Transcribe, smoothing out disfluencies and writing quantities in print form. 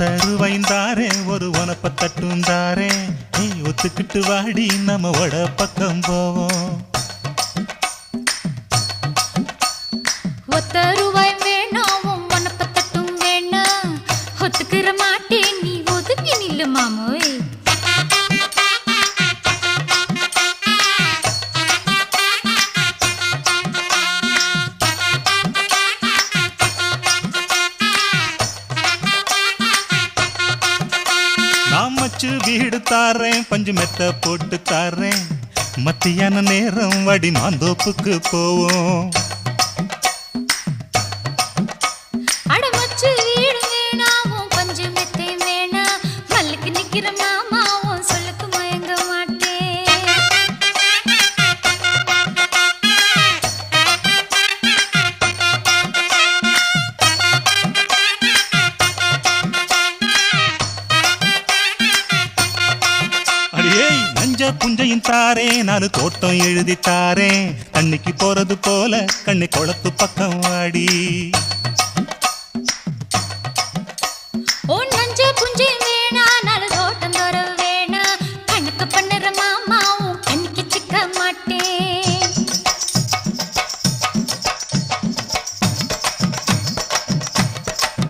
ஒத்தருவைந்தாரே ஒரு உனப்ப தட்டுந்தாரே ஒத்துக்கிட்டு வாடி நம்ம வட பக்கம் போவோம். ஒத்த ரூபாய் வேணாம் உனப்ப தட்டும் வேணா ஒத்துக்கிற மாட்டேன் நீ ஒதுங்கி நில்லு மாமோய். நான் மச்சு வீடு தாரேன் பஞ்சு மெத்த போட்டு தாரேன் மத்தியான நேரம் வடி மாந்தோப்புக்கு போவோம். அடமச்சு வீடு வேணாவும் பஞ்சு மெத்தை வேணா மல்லுக்கு நிக்கிற மாமாவும் சொல்லுக்கு மயங்க மாட்டேன். அடியே நஞ்ச புஞ்சையும் தாரே நாலு தோட்டம் எழுதி தாரேன் தண்ணிக்கு போறது போல கண்ணை குளத்து பக்கம் வாடி.